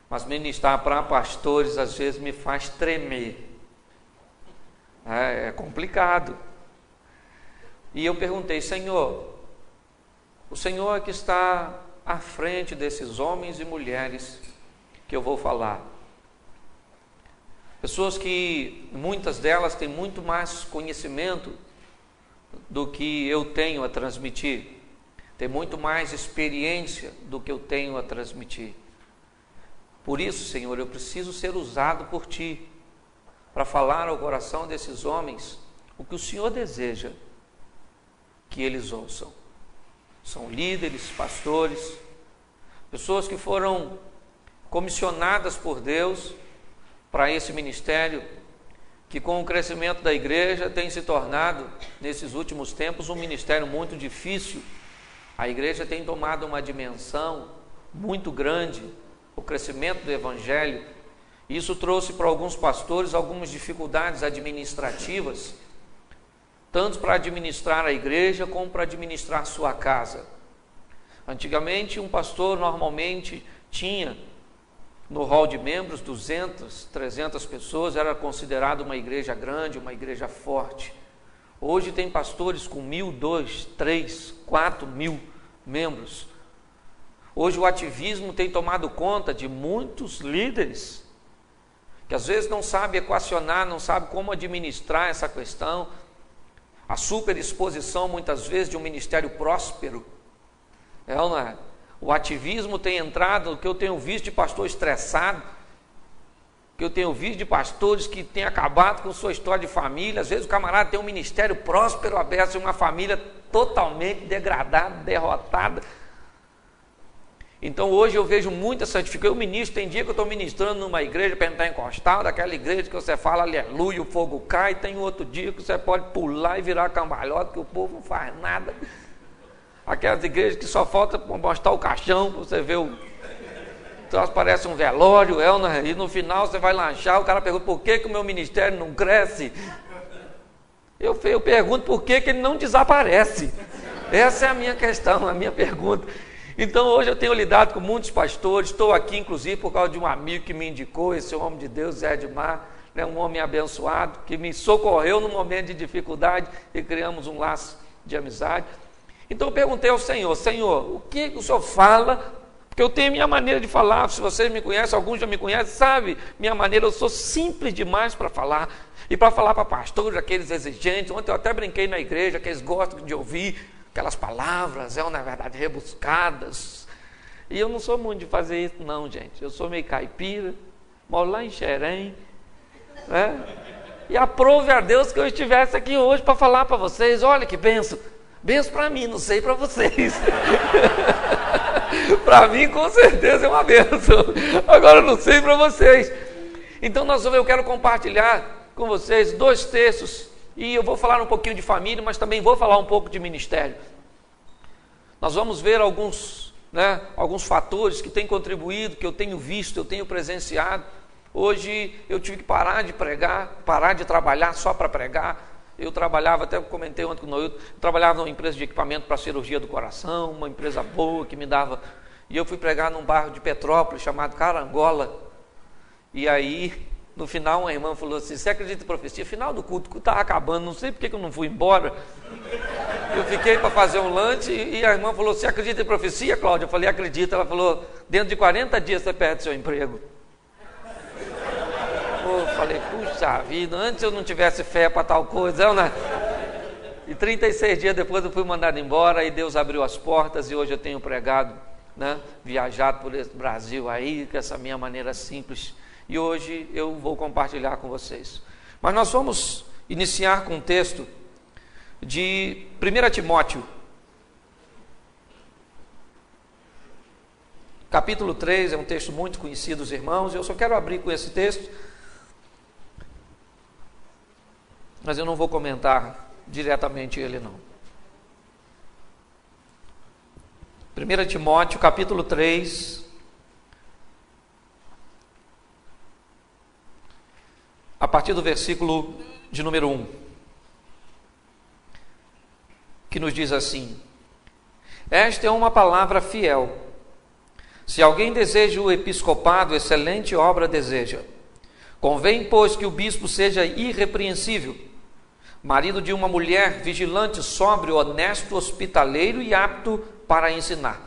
mas ministrar para pastores às vezes me faz tremer. É complicado. E eu perguntei: Senhor, o Senhor é que está à frente desses homens e mulheres que eu vou falar. Pessoas que, muitas delas, têm muito mais conhecimento do que eu tenho a transmitir. Tem muito mais experiência do que eu tenho a transmitir. Por isso, Senhor, eu preciso ser usado por Ti para falar ao coração desses homens o que o Senhor deseja que eles ouçam. São líderes, pastores, pessoas que foram comissionadas por Deus para esse ministério, que com o crescimento da igreja tem se tornado, nesses últimos tempos, um ministério muito difícil. A igreja tem tomado uma dimensão muito grande, o crescimento do evangelho. Isso trouxe para alguns pastores algumas dificuldades administrativas, tanto para administrar a igreja como para administrar sua casa. Antigamente, um pastor normalmente tinha no hall de membros 200, 300 pessoas, era considerado uma igreja grande, uma igreja forte. Hoje tem pastores com 1.000, 2.000, 3.000, 4.000 membros. Hoje o ativismo tem tomado conta de muitos líderes, que às vezes não sabe equacionar, não sabe como administrar essa questão. A superexposição muitas vezes de um ministério próspero. Não é? O ativismo tem entrado, o que eu tenho visto de pastor estressado, que eu tenho visto de pastores que têm acabado com sua história de família. Às vezes o camarada tem um ministério próspero aberto em uma família totalmente degradada, derrotada. Então hoje eu vejo muita santificação. Eu ministro, tem dia que eu estou ministrando numa igreja pentecostal, daquela igreja que você fala aleluia, o fogo cai. Tem outro dia que você pode pular e virar cambalhota, que o povo não faz nada. Aquelas igrejas que só falta mostrar o caixão, você vê o troço, parece um velório, e no final você vai lanchar, o cara pergunta: por que o meu ministério não cresce? Eu pergunto por que ele não desaparece. Essa é a minha questão, a minha pergunta. Então hoje eu tenho lidado com muitos pastores, estou aqui inclusive por causa de um amigo que me indicou, esse homem de Deus, Zé Edmar, um homem abençoado, que me socorreu num momento de dificuldade e criamos um laço de amizade. Então eu perguntei ao Senhor: Senhor, o que o Senhor fala? Porque eu tenho minha maneira de falar. Se vocês me conhecem, alguns já me conhecem, sabe minha maneira, eu sou simples demais para falar. E para falar para pastores, aqueles exigentes. Ontem eu até brinquei na igreja, que eles gostam de ouvir aquelas palavras, na verdade, rebuscadas. E eu não sou muito de fazer isso não, gente. Eu sou meio caipira, moro lá em Xerém, né? E aprove a Deus que eu estivesse aqui hoje para falar para vocês. Olha que benção. Benção para mim, não sei para vocês. Para mim, com certeza, é uma benção. Agora, não sei para vocês. Então, eu quero compartilhar com vocês 2 textos. E eu vou falar um pouquinho de família, mas também vou falar um pouco de ministério. Nós vamos ver alguns fatores que têm contribuído, que eu tenho visto, eu tenho presenciado. Hoje eu tive que parar de pregar, parar de trabalhar só para pregar. Eu trabalhava, até comentei ontem com o Noilton, trabalhava numa empresa de equipamento para cirurgia do coração, uma empresa boa que me dava. E eu fui pregar num bairro de Petrópolis chamado Carangola. E aí, no final, uma irmã falou assim: você acredita em profecia? Final do culto estava acabando, não sei porque que eu não fui embora. Eu fiquei para fazer um lanche e a irmã falou: você acredita em profecia, Cláudia? Eu falei: acredito. Ela falou: dentro de 40 dias você perde seu emprego. Eu falei: puxa vida, antes eu não tivesse fé para tal coisa, né? E 36 dias depois eu fui mandado embora e Deus abriu as portas e hoje eu tenho pregado, viajado por esse Brasil aí, com essa minha maneira simples. E hoje eu vou compartilhar com vocês. Mas nós vamos iniciar com um texto de 1 Timóteo, capítulo 3, é um texto muito conhecido dos irmãos. Eu só quero abrir com esse texto, mas eu não vou comentar diretamente ele não. 1 Timóteo, capítulo 3, a partir do versículo de número 1, que nos diz assim: esta é uma palavra fiel, Se alguém deseja o episcopado, excelente obra deseja. Convém, pois, que o bispo seja irrepreensível, marido de uma mulher, vigilante, sóbrio, honesto, hospitaleiro e apto para ensinar.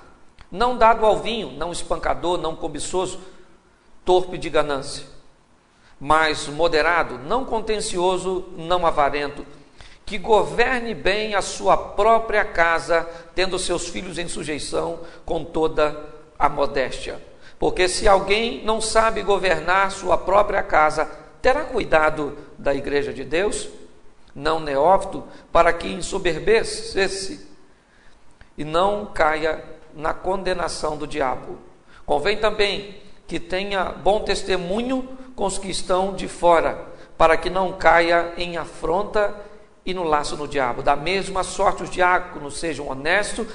Não dado ao vinho, não espancador, não cobiçoso, torpe de ganância, mas moderado, não contencioso, não avarento, que governe bem a sua própria casa, tendo seus filhos em sujeição com toda a modéstia. Porque se alguém não sabe governar sua própria casa, terá cuidado da igreja de Deus? Não neófito, para que ensoberbeça-se e não caia na condenação do diabo. Convém também que tenha bom testemunho com os que estão de fora, para que não caia em afronta e no laço do diabo. Da mesma sorte os diáconos sejam honestos,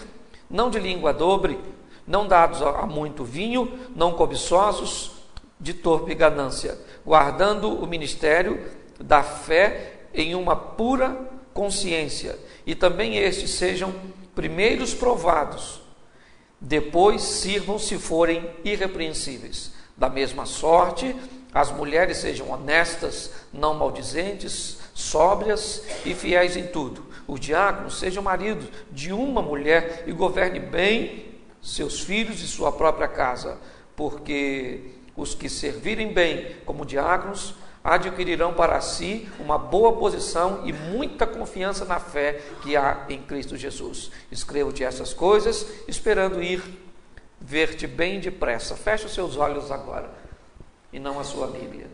não de língua dobre, não dados a muito vinho, não cobiçosos de torpe ganância, guardando o ministério da fé em uma pura consciência. E também estes sejam primeiros provados, depois sirvam se forem irrepreensíveis. Da mesma sorte, as mulheres sejam honestas, não maldizentes, sóbrias e fiéis em tudo. Os diáconos sejam maridos de uma mulher e governe bem seus filhos e sua própria casa, porque os que servirem bem como diáconos adquirirão para si uma boa posição e muita confiança na fé que há em Cristo Jesus. Escrevo-te essas coisas, esperando ir ver-te bem depressa. Feche os seus olhos agora, e não a sua Bíblia.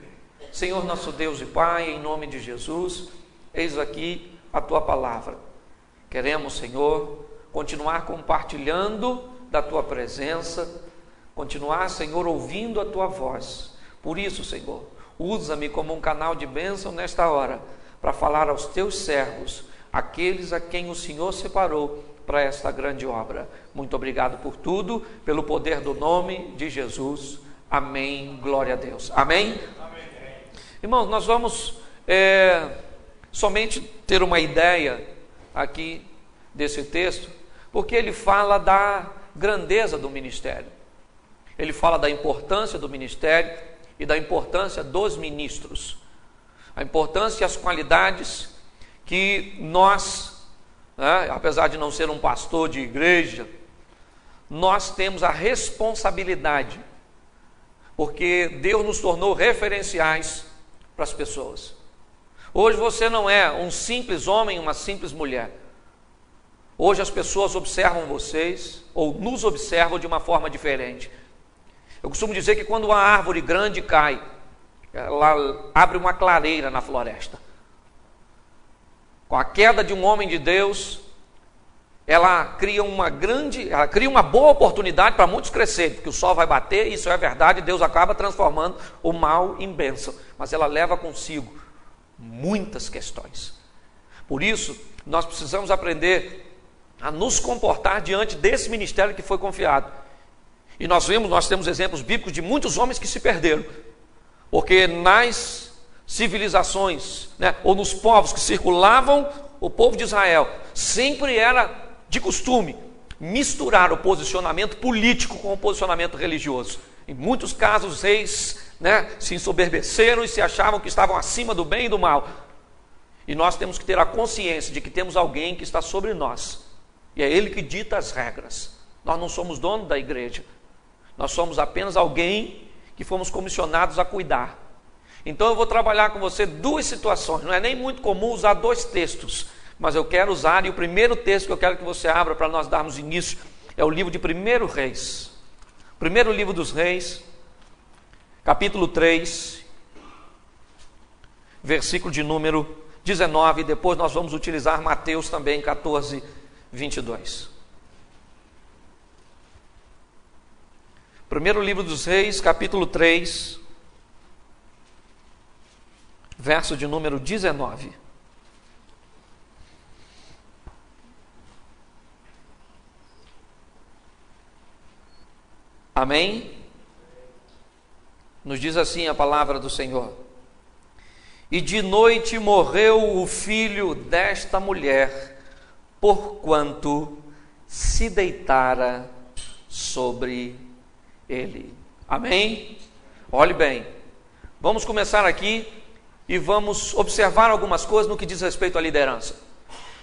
Senhor nosso Deus e Pai, em nome de Jesus, eis aqui a Tua palavra. Queremos, Senhor, continuar compartilhando da Tua presença, continuar, Senhor, ouvindo a Tua voz. Por isso, Senhor, usa-me como um canal de bênção nesta hora, para falar aos Teus servos, aqueles a quem o Senhor separou para esta grande obra. Muito obrigado por tudo, pelo poder do nome de Jesus. Amém. Glória a Deus. Amém? Amém. Irmãos, nós vamos somente ter uma ideia aqui desse texto, porque ele fala da grandeza do ministério. Ele fala da importância do ministério e da importância dos ministros. A importância e as qualidades que nós, apesar de não ser um pastor de igreja, nós temos a responsabilidade, porque Deus nos tornou referenciais para as pessoas. Hoje você não é um simples homem, uma simples mulher. Hoje as pessoas observam vocês, ou nos observam de uma forma diferente. Eu costumo dizer que quando uma árvore grande cai, ela abre uma clareira na floresta. Com a queda de um homem de Deus, ela cria uma boa oportunidade para muitos crescerem, porque o sol vai bater, isso é verdade, Deus acaba transformando o mal em bênção, mas ela leva consigo muitas questões. Por isso, nós precisamos aprender a nos comportar diante desse ministério que foi confiado. E nós temos exemplos bíblicos de muitos homens que se perderam, porque nas civilizações, ou nos povos que circulavam o povo de Israel, sempre era de costume misturar o posicionamento político com o posicionamento religioso. Em muitos casos, os reis se ensoberbeceram e se achavam que estavam acima do bem e do mal. E nós temos que ter a consciência de que temos alguém que está sobre nós, e é Ele que dita as regras. Nós não somos dono da igreja, nós somos apenas alguém que fomos comissionados a cuidar. Então eu vou trabalhar com você duas situações. Não é nem muito comum usar dois textos, mas eu quero usar, e o primeiro texto que eu quero que você abra para nós darmos início é o livro de 1 Reis. Primeiro livro dos Reis, capítulo 3, versículo de número 19, e depois nós vamos utilizar Mateus também, 14, 22. Primeiro livro dos Reis, capítulo 3, verso de número 19. Amém? Nos diz assim a palavra do Senhor: e de noite morreu o filho desta mulher, porquanto se deitara sobre ele. Amém? Olhe bem, vamos começar aqui e vamos observar algumas coisas no que diz respeito à liderança.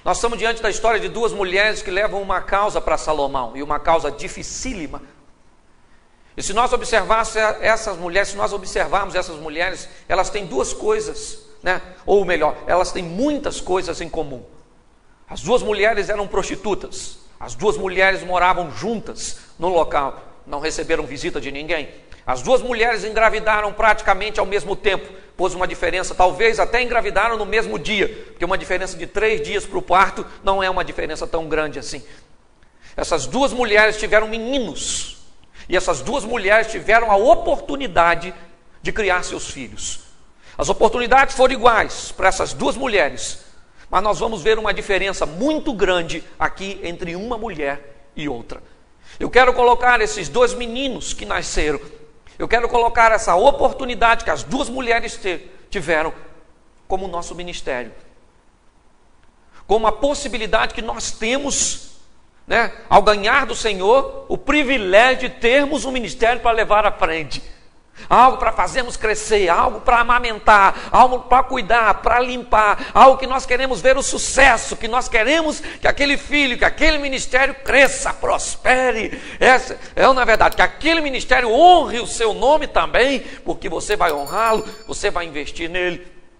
Nós estamos diante da história de duas mulheres que levam uma causa para Salomão, e uma causa dificílima. E se nós observarmos essas mulheres, elas têm duas coisas, né? Ou melhor, elas têm muitas coisas em comum. As duas mulheres eram prostitutas, as duas mulheres moravam juntas no local, não receberam visita de ninguém. As duas mulheres engravidaram praticamente ao mesmo tempo, pôs uma diferença, talvez até engravidaram no mesmo dia, porque uma diferença de 3 dias para o parto não é uma diferença tão grande assim. Essas duas mulheres tiveram meninos, e essas duas mulheres tiveram a oportunidade de criar seus filhos. As oportunidades foram iguais para essas duas mulheres, mas nós vamos ver uma diferença muito grande aqui entre uma mulher e outra. Eu quero colocar esses dois meninos que nasceram, eu quero colocar essa oportunidade que as duas mulheres tiveram como nosso ministério, como a possibilidade que nós temos, né, ao ganhar do Senhor, o privilégio de termos um ministério para levar à frente, algo para fazermos crescer, algo para amamentar, algo para cuidar, para limpar, algo que nós queremos ver o sucesso, que nós queremos que aquele filho, que aquele ministério cresça, prospere, na verdade, que aquele ministério honre o seu nome também, porque você vai honrá-lo, você vai investir nele.